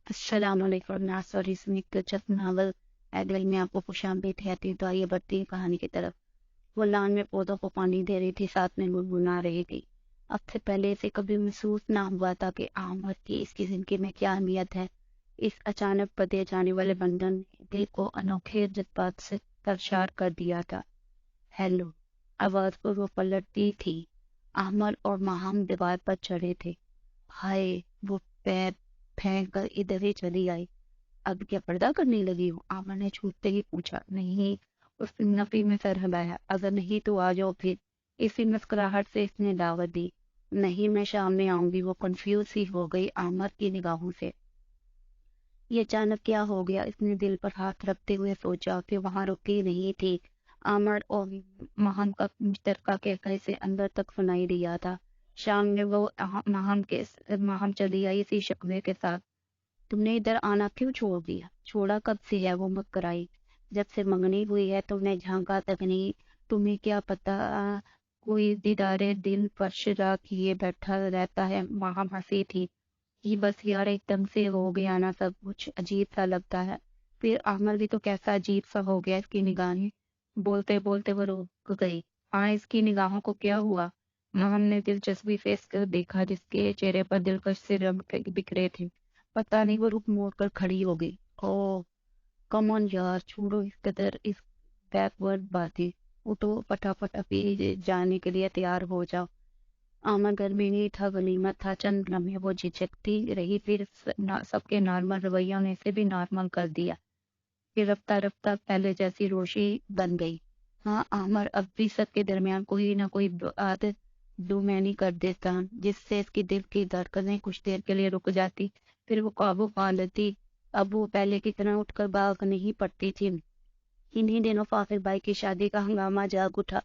السلام علیکم ناس اور اس میں دلچسپ ناول ایڈول میں آپ کو خوش آمدید کہتی ہوں۔ تو آئیے بڑھتی ہیں کہانی کی طرف۔ وہ لان میں پودوں کو پانی دے رہی تھی، ساتھ میں گنگنا رہی تھی۔ اب سے پہلے اسے کبھی محسوس نہ ہوا تھا کہ آمد کی اس کی زندگی میں کیا اہمیت ہے۔ اس اچانک بدلے جانے والے بندھن نے دل کو انوکھے جذبات سے سرشار کر دیا تھا۔ ہیلو، آواز پر وہ پلٹتی تھی۔ احمد اور ماہم دیوار پر چڑھے تھے۔ ہائے، وہ پیر پھینک کر ادھر ہی چلی آئی۔ اب کیا پردہ کرنے لگی ہو؟ آمن نے چھوٹتے ہی پوچھا۔ نہیں، اس نفی میں سر ہلایا۔ اگر نہیں تو آ جاؤ پھر۔ اسی مسکراہٹ سے اس نے دعوت دی۔ نہیں، میں شام میں آؤں گی۔ وہ کنفیوز ہی ہو گئی آمد کی نگاہوں سے۔ یہ اچانک کیا ہو گیا؟ اس نے دل پر ہاتھ رکھتے ہوئے سوچا کہ وہاں رکی نہیں تھی۔ آمد اور مہم کا مشترکہ کہکہ سے اندر تک سنائی دیا تھا۔ شام میں وہ مہم چلی آئی اسی شکوے کے ساتھ۔ تم نے ادھر آنا کیوں چھوڑ دیا؟ چھوڑا کب سے ہے؟ وہ مسکرائی۔ جب سے منگنی ہوئی ہے تم نے جھانکا تک نہیں۔ تمہیں کیا پتا کوئی دیدارے دل فرش را کیے بیٹھا رہتا ہے۔ مہم ہنسی تھی۔ یہ بس یار ایک دم سے ہو گیا نا، سب کچھ عجیب سا لگتا ہے۔ پھر احمد بھی تو کیسا عجیب سا ہو گیا۔ اس کی نگاہیں بولتے بولتے وہ رک گئی۔ ہاں، اس کی نگاہوں کو کیا ہوا؟ مہم نے دلچسپی سے اس کو دیکھا جس کے چہرے پر دلکش سے رنگ بکھرے تھے۔ پتہ نہیں، وہ رک موڑ کر کھڑی ہو گئی۔ او کم آن یار، چھوڑو اس قدر اس بیک ورڈ باتیں، اٹھو فٹافٹ ابھی جانے کے لیے تیار ہو جاؤ۔ آمد گرمی نہیں تھا، غنیمت تھا۔ چند لمحے وہ جھجکتی رہی، پھر سب کے نارمل رویوں نے اسے بھی نارمل کر دیا۔ پھر رفتہ رفتہ پہلے جیسی روشی بن گئی۔ ہاں آمر، اب بھی سب کے درمیان کوئی نہ کوئی بات دو-معنی کر دیتا جس سے اس کی دل کی دھڑکنیں کچھ دیر کے لیے رک جاتی، پھر وہ قابو پا لیتی۔ اب وہ پہلے کی طرح اٹھ کر بھاگ نہیں پڑتی تھی۔ انہی دنوں فاخر بھائی کی شادی کا ہنگامہ جاگ اٹھا۔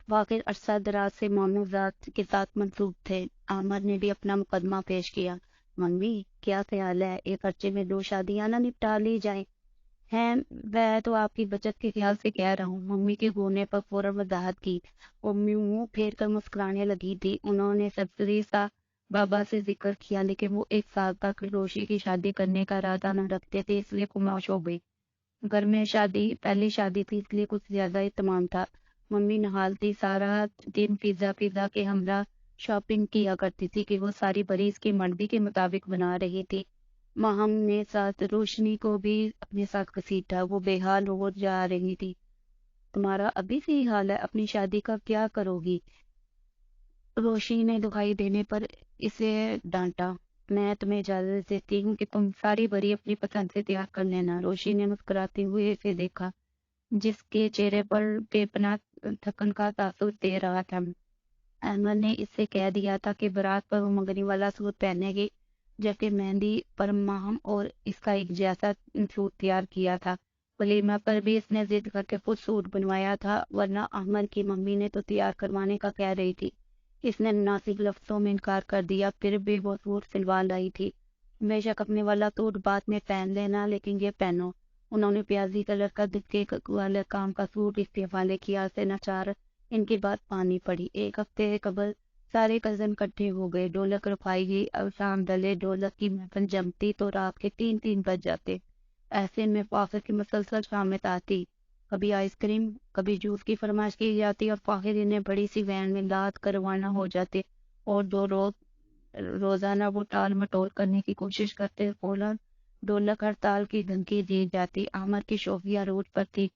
فاخر عرصہ دراز سے معاملات کے ساتھ منسوب تھے۔ آمر نے بھی اپنا مقدمہ پیش کیا۔ ممی، کیا خیال ہے ایک عرصے میں 2 شادیاں نہ نپٹا لی جائیں؟ ہیں، میں تو آپ کی بچت کے خیال سے کہہ رہا ہوں۔ ممی کے گونے پر فوراً وضاحت کی۔ وہ منہ پھیر کر مسکرانے لگی تھی۔ انہوں نے سرسری سا بابا سے ذکر کیا، لیکن وہ 1 سال تک روشی کی شادی کرنے کا ارادہ نہ رکھتے تھے، اس لیے خاموش ہو گئی۔ گھر میں پہلی شادی تھی، اس لیے کچھ زیادہ اہتمام تھا۔ ممی نہالتی سارا دن پیزا کے ہمراہ شاپنگ کیا کرتی تھی کہ وہ ساری بریز کی مرضی کے مطابق بنا رہی تھی۔ ماہم نے ساتھ روشنی کو بھی اپنے ساتھ گھسیٹا۔ وہ بے حال ہو جا رہی تھی۔ تمہارا ابھی سے ہی حال ہے، اپنی شادی کا کیا کرو گی؟ روشنی نے دکھائی دینے پر اسے ڈانٹا۔ میں تمہیں اجازت دیتی ہوں کہ تم ساری بری اپنی پسند سے تیار کر لینا۔ روشنی نے مسکراتے ہوئے اسے دیکھا، جس کے چہرے پر بے پناہ تھکن کا تاثر دے رہا تھا۔ احمد نے اس سے کہہ دیا تھا کہ برات پر وہ منگنی والا سوٹ پہنے گی، جبکہ مہندی پر ماہم اور اس کا ایک جیسا سوٹ تیار کیا تھا۔ ولیمہ پر بھی اس نے ضد کر کے خود سوٹ بنوایا تھا، ورنہ احمد کی ممی نے تو تیار کروانے کا کہہ رہی تھی۔ اس نے مناسب لفظوں میں انکار کر دیا، پھر بھی وہ سوٹ سلوا لائی تھی۔ بے شک اپنے والا سوٹ بعد میں پہن لینا، لیکن یہ پہنو۔ انہوں نے پیازی کلر کا دکھے والے کام کا سوٹ اس کے حوالے کیا سے ناچار ان کی بات پانی پڑی۔ 1 ہفتے قبل سارے کزن اکٹھے ہو گئے، ڈھولک رکھوائی گئی۔ اب شام ڈلے ڈھولک کی محفل جمتی تو رات کے 3 بج جاتے۔ ایسے میں فاخر کی مسلسل شامت آتی۔ کبھی آئس کریم، کبھی جوس کی فرمائش کی جاتی اور فاخر انہیں بڑی سی وین میں لاد کر روانہ ہو جاتے، اور روزانہ وہ ٹال مٹول کرنے کی کوشش کرتے۔ فوراً ڈھولک ہڑتال کی دھمکی دی جاتی۔ احمد کی شوخیاں روٹ پر تھی۔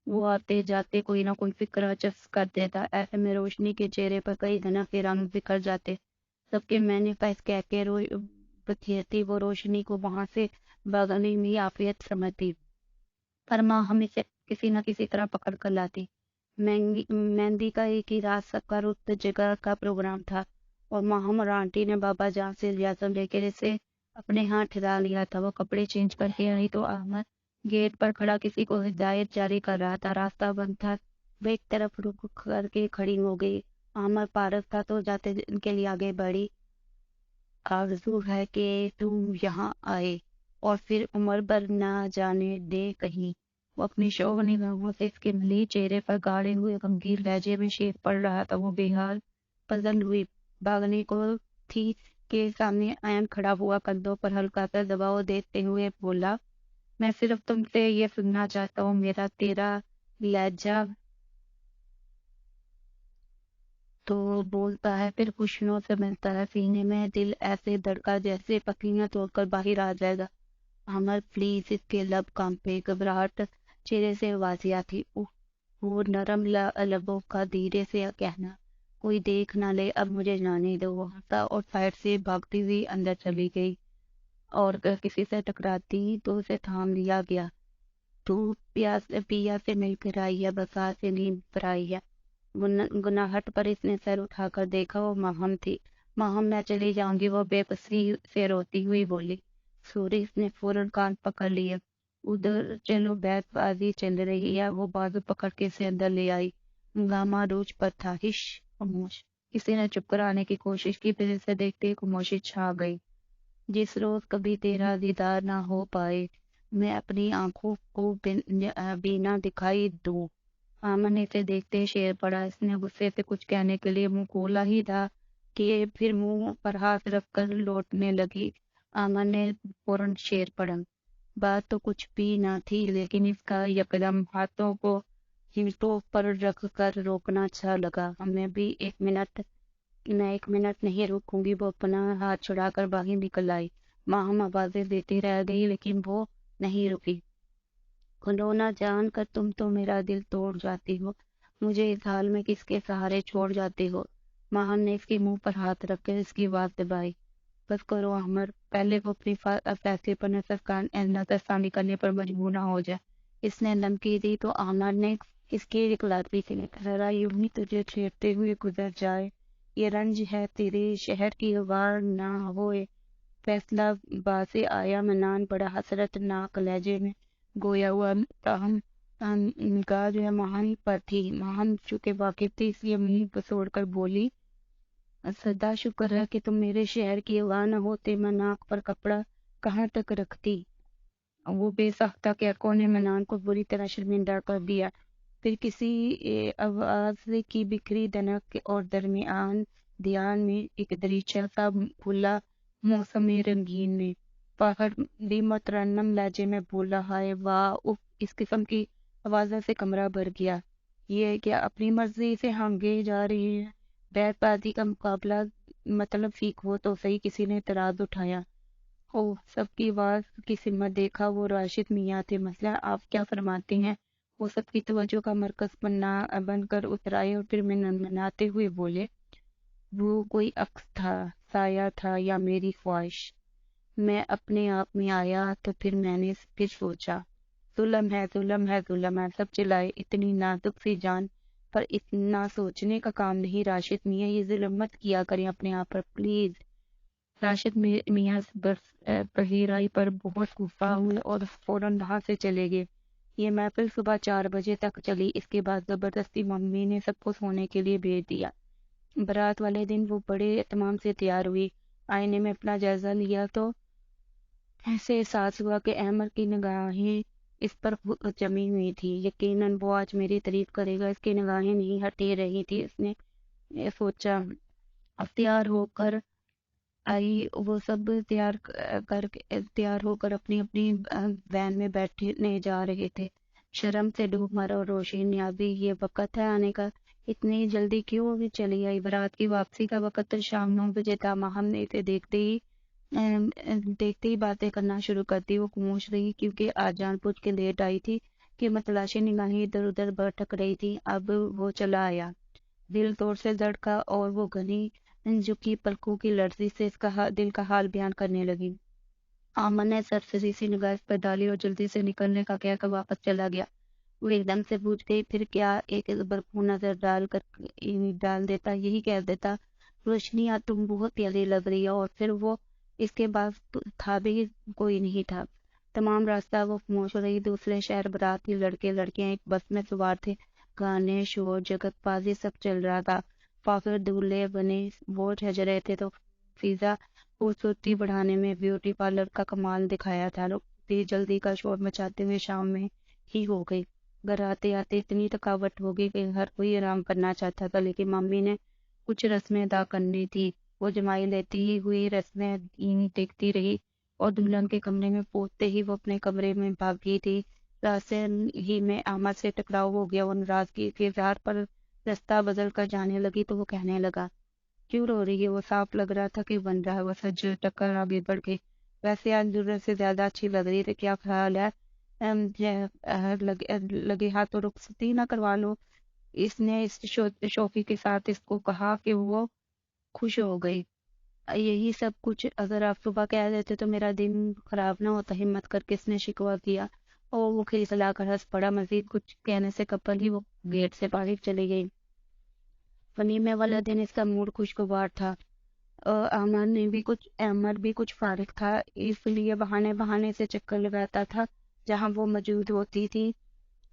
وہ آتے جاتے کوئی نہ کوئی فکر چسپ کر دیتا۔ ایسے میں روشنی کے چہرے پر کئی دنوں کے رنگ بکھر جاتے۔ سب کے مینیفیسٹ کہہ کے بکھیرتی وہ روشنی کو وہاں سے بھاگنے میں عافیت سمجھتی، پر ماں ہمیشہ کسی نہ کسی طرح پکڑ کر لاتی۔ مہندی کا ایک ہی رات سب کا رخت جگر کا پروگرام تھا، اور ماہم اور آنٹی نے بابا جان سے اجازت لے کے اسے اپنے ہاں ٹھہرا لیا تھا۔ وہ کپڑے چینج کر کے آئی تو احمد گیٹ پر کھڑا کسی کو ہدایت جاری کر رہا تھا۔ راستہ بند تھا، وہ ایک طرف رک کر کے کھڑی ہو گئی۔ احمد پارس تھا تو جاتے ان کے لیے آگے بڑھی۔ آرزو ہے کہ تم یہاں آئے اور پھر عمر بھر نہ جانے دے کہیں۔ وہ اپنی شوق نگاہوں سے اس کے ملی چہرے پر گاڑے ہوئے غمگین لہجے میں شعر پڑھ رہا تھا۔ وہ بے حال پسند ہوئی، بھاگنے کو تھی के सामने आयन खड़ा हुआ, कंधों पर हल्का सा दबाव देते हुए बोला, मैं सिर्फ तुमसे ये सुनना चाहता हूँ, मेरा तेरा लहजा। तो बोलता है, फिर खुशियों से मिलता है, सीने में दिल ऐसे धड़का जैसे पसीना तोड़कर बाहर आ जाएगा। अमर प्लीज, इसके लब कांपे, घबराहट चेहरे से वाजिया थी। वो नरम लबों का धीरे से कहना, कोई देख ना ले, अब मुझे जाने दो। वो हंसा और साइड से भागती हुई अंदर चली गई, और अगर किसी से टकराती तो उसे थाम लिया गया। तू पिया से मिलकर आई है, बसा से नींद पर आई है। गुनाहट पर इसने सर उठाकर देखा, वो माहम थी। माहम, मैं चली जाऊंगी, वो बेबसी से रोती हुई बोली। सूरी ने फौरन कान पकड़ लिया। उधर चलो, बहसबाजी चल रही है। वो बाजू पकड़ के इसे अंदर ले आई। हंगामा रूज पर था। हिश, खामोश। किसी ने चुप कराने की कोशिश की, फिर इसे देखते ही खामोशी छा गई। जिस रोज कभी तेरा दीदार ना हो पाए, मैं अपनी आंखों को बिना दिखाई दूं। आमन इसे देखते ही शेर पड़ा। इसने गुस्से से कुछ कहने के लिए मुंह खोला ही था कि फिर मुंह पर हाथ रखकर लौटने लगी। आमन ने फौरन शेर पड़ा। बात तो कुछ भी ना थी, लेकिन इसका यकदम हाथों को हिमतों पर रख कर रोकना अच्छा लगा। मैं एक मिनट नहीं रुकूंगी। वो अपना हाथ छुड़ाकर बाहर निकल आई। माँ हम आवाजें देती रह गई, लेकिन वो नहीं रुकी। खिलौना जान कर तुम तो मेरा दिल तोड़ जाती हो, मुझे इस हाल में किसके सहारे छोड़ जाती हो। माहन ने इसके मुंह पर हाथ रखकर इसकी आवाज दबाई। बस करो अमर, पहले वो अपनी फैसले पर नजरसानी करने पर मजबूर ना हो जाए। इसने धमकी दी तो अमर ने इसकी इकलौती से जरा यूं ही तुझे छेड़ते हुए गुजर जाए। ये रंज है तेरे शहर की वार ना होए। फैसला बासे आया मनान, बड़ा हसरत नाक लहजे में गोया हुआ। ताहम निगाह जो है महान पर थी। महान चूंकि वाकिफ थी, इसलिए मुंह पसोड़ कर बोली, सदा शुक्र है कि तुम मेरे शहर की हवा न होते, मैं नाक पर कपड़ा कहाँ तक रखती। वो बेसाख्ता कैरकों ने मनान को बुरी तरह शर्मिंदा कर दिया। फिर किसी आवाज की बिखरी दनक और दरमियान ध्यान में एक दरीचा सा खुला मौसम रंगीन में पहाड़ दी मतरन्नम लहजे में बोला, हाय वाह उफ। इस किस्म की आवाजों से कमरा भर गया। ये क्या अपनी मर्जी से हांगे जा रही है। बैतबाजी का मुकाबला मतलब सीखो तो सही, किसी ने इतराज उठाया। ओह, सबकी आवाज की सिमत देखा, वो राशिद मियाँ थे। मसला आप क्या फरमाते हैं। वो सबकी तवज्जो का मरकज बनकर उतर आए और फिर मनाते हुए बोले, वो कोई अक्स था, साया था, या मेरी ख्वाहिश। मैं अपने आप में आया तो फिर मैंने फिर सोचा, जुल्म है, जुल्म है, जुल्म है। सब चिल्लाए। इतनी नाजुक सी जान पर इतना सोचने का काम नहीं। राशिद मियाँ, ये जुल्म मत किया करें अपने आप पर प्लीज। राशिद मियाँ पजीराई पर बहुत गुस्सा हुए और फौरन वहां से चले गए। ये महफिल सुबह 4 बजे तक चली। इसके बाद जबरदस्ती मम्मी ने सबको सोने के लिए भेज दिया। बारात वाले दिन वो बड़े एहतमाम से तैयार हुई। आईने में अपना जायजा लिया तो ऐसे एहसास हुआ कि अहमद की निगाहें इस पर जमी हुई थी। यकीनन वो आज मेरी तारीफ करेगा। इसकी निगाहें नहीं हटे रही थी। इसने ये सोचा। अब तैयार होकर आई। वो सब तैयार होकर अपनी अपनी वैन में बैठने जा रहे थे। शर्म से डूब मरा और रोशी न्याजी, ये वक्त है आने का, इतनी जल्दी क्यों भी चली आई। बारात की वापसी का वक्त तो शाम 9 बजे था। हमने इसे देखते ही बातें करना शुरू कर दी। वो खामोश रही क्योंकि आज जानबूझ के लेट आई थी कि मतलाशी निगाहें इधर उधर भटक रही थी। अब वो चला आया। दिल तोड़ से धड़का और वो घनी झुकी पलकों की लर्जी से इसका दिल का हाल बयान करने लगी। आमन ने सरसरी सी निगाह इस पर डाली और जल्दी से निकलने का कहकर वापस चला गया। वो एकदम से पूछ गई, फिर क्या। एक भरपूर नजर डाल देता, यही कह देता, रोशनी आज तुम बहुत प्यारी लग रही हो। और फिर वो इसके बाद था भी कोई नहीं था। तमाम रास्ता वो खामोश हो रही। दूसरे शहर बाराती लड़के लड़कियां एक बस में सवार थे। गाने, शोर, जगतबाजी सब चल रहा था। फाखिर दूल्हे बने वो सज रहे थे तो फिजा खूबसूरती बढ़ाने में ब्यूटी पार्लर का कमाल दिखाया था। लोग जल्दी का शोर मचाते हुए शाम में ही हो गई। घर आते आते इतनी थकावट हो गई कि हर कोई आराम करना चाहता था, लेकिन मम्मी ने कुछ रस्में अदा करनी थी। वो जमाई लेती ही हुई रस्में देखती रही और दुल्हन के कमरे में पहुंचते ही वो अपने कमरे में भाग गई थी। रास्ते ही में आमा से टकराव हो गया। वो नाराजगी के इजहार पर रास्ता बदल कर जाने लगी तो वो कहने लगा, क्यों रो रही है? वो साफ लग रहा था कि बन रहा है। वो सज टक्कर आगे बढ़ गई। वैसे आज जरूरत से ज्यादा अच्छी लग रही थी, क्या ख्याल है? लगे हाथ तो रुखसती ना करवा लो। इसने इस शोफी के साथ इसको कहा कि वो खुश हो गई। यही सब कुछ अगर आप सुबह कह देते तो मेरा दिन खराब ना होता। हिम्मत करके इसने शिकवा किया और वो खिलखिलाकर हंस पड़ा। मजीद कुछ कहने से कपल ही वो गेट से बाहर चली गई। वलीमे वाला दिन इसका मूड खुशगवार था। अमर भी कुछ फारिग था, इसलिए बहाने बहाने से चक्कर लगाता था जहां वो मौजूद होती थी।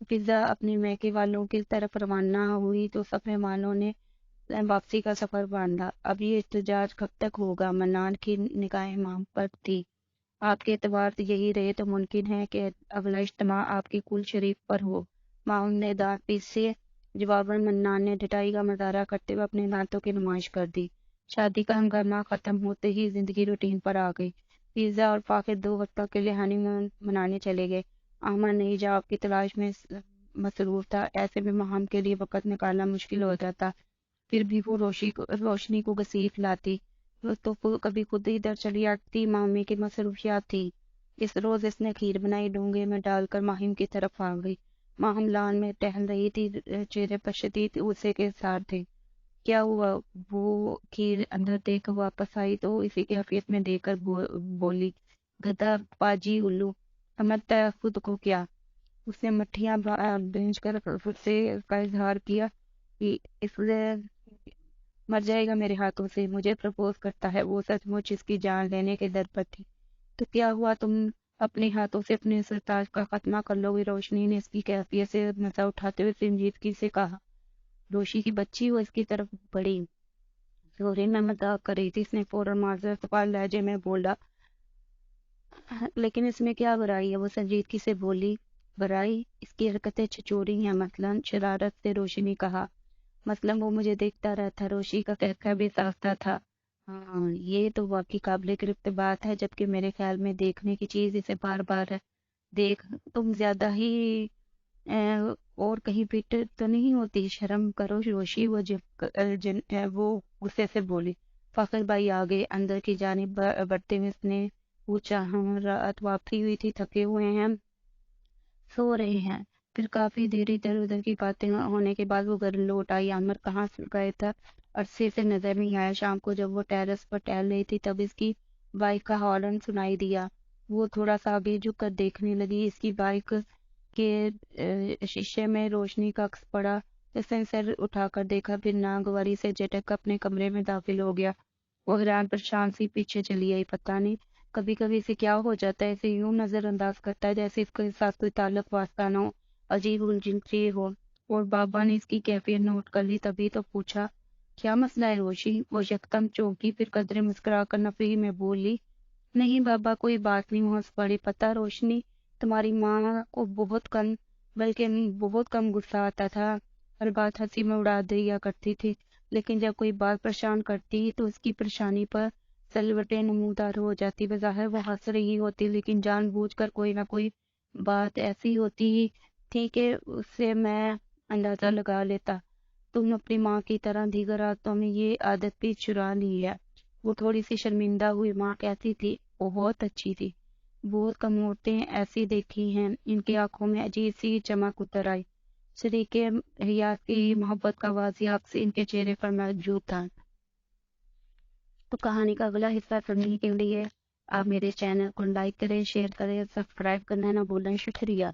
पिज्जा अपनी मैके वालों की तरफ रवाना हुई तो सब मेहमानों ने वापसी का सफर बांधा। अब ये एहतजाज कब तक होगा? मन्नान की निगाहें इमाम पर थी। आपके एतबार से यही रहे तो मुमकिन है कि अगला इज्तिमा आपकी कुल शरीफ पर हो। माउन ने दांत पीसे। जवाबन मन्नान ने ढटाई का मुजाहरा करते हुए अपने दांतों की नुमाइश कर दी। शादी का हंगामा खत्म होते ही जिंदगी रूटीन पर आ गई। पिज्जा और फाकिर 2 हफ्ता के लिए हनीमून मनाने चले गए। अहमद नई जॉब की तलाश में मसरूफ था। ऐसे में माहम के लिए वक्त निकालना मुश्किल हो जाता। फिर भी वो रोशनी को घसीट लाती। वो तो कभी खुद ही इधर चली आती। मामी की मसरूफियात थी। इस रोज इसने खीर बनाई, डोंगे में डालकर माहिम की तरफ आ गई। माहिम लान में टहल रही थी, चेहरे पर शदीद गुस्से के साथ थे। क्या हुआ? वो खीर अंदर देकर वापस आई तो इसी की हफियत में देकर बोली, गधा पाजी उल्लू, समझता है खुद को क्या? उसने मट्ठियां बेच कर उससे का इजहार किया कि इसलिए मर जाएगा मेरे हाथों से। मुझे प्रपोज करता है। वो सचमुच इसकी जान लेने के दर पर थी। तो क्या हुआ? तुम अपने हाथों से अपने सरताज का खात्मा कर लोगे? रोशनी ने इसकी कैफियत से मजा उठाते हुए संजीदगी से कहा। रोशी की बच्ची वो इसकी तरफ बढ़ी। सॉरी, मैं मजाक कर रही थी। इसने फौरन माजरत वाले लहजे में बोला, लेकिन इसमें क्या बुराई है? वो संजीदगी से बोली। बुराई? इसकी हरकतें छिचोरी हैं। मसलन, शरारत से रोशनी कहा। मसलन वो मुझे देखता रहता। रोशी का कहकर भी साफ्ता था। हाँ, ये तो वाकई काबिल गिरफ्त बात है, जबकि मेरे ख्याल में देखने की चीज इसे बार बार देख तुम ज्यादा ही और कहीं पिट तो नहीं होती? शर्म करो रोशी। वो वो गुस्से से बोली। फखर भाई आ गए। अंदर की जानिब बढ़ते हुए उसने पूछा, हाँ रात वापसी हुई थी, थके हुए हैं, सो रहे हैं? फिर काफी देर इधर उधर की बातें होने के बाद वो घर लौट आई। आमिर कहाँ गए था अरसे से नजर नहीं आया। शाम को जब वो टेरेस पर टहल रही थी तब इसकी बाइक का हॉर्न सुनाई दिया। वो थोड़ा सा आगे झुक कर देखने लगी। इसकी बाइक के शीशे में रोशनी का अक्स पड़ा। इसने सर उठाकर देखा, फिर नागवारी से झटक अपने कमरे में दाखिल हो गया। वो हैरान परेशान सी पीछे चली आई। पता नहीं कभी कभी इसे क्या हो जाता है, इसे यूं नजरअंदाज करता है जैसे इसके साथ कोई ताल्लुक वास्ता ना हो, अजीब उलझन सी हो। और बाबा ने इसकी कैफियत नोट कर ली, तभी तो पूछा, क्या मसला है रोशी? वो यकदम चौंकी, फिर कदरे मुस्कुरा कर नफी में बोली, नहीं बाबा कोई बात नहीं। हंस पड़ी। पता रोशनी, तुम्हारी माँ को बहुत कम गुस्सा आता था। हर बात हंसी में उड़ा दिया करती थी, लेकिन जब कोई बात परेशान करती तो उसकी परेशानी पर सलवटें नमूदार हो जाती। बज़ाहिर वो हंस रही होती, लेकिन जानबूझकर कोई ना कोई बात ऐसी होती थी कि उससे मैं अंदाजा लगा लेता। तुम अपनी माँ की तरह दीगर रातों में ये आदत भी चुरा ली है। वो थोड़ी सी शर्मिंदा हुई। माँ कहती थी बहुत अच्छी थी। बहुत कम औरतें ऐसी देखी हैं। इनकी आंखों में अजीब सी चमक उतर आई। शरीके हयात की मोहब्बत का वाजियाब से इनके चेहरे पर मौजूद था। तो कहानी का अगला हिस्सा सुनने के लिए आप मेरे चैनल को लाइक करें, शेयर करें, सब्सक्राइब करना ना भूलें। शुक्रिया।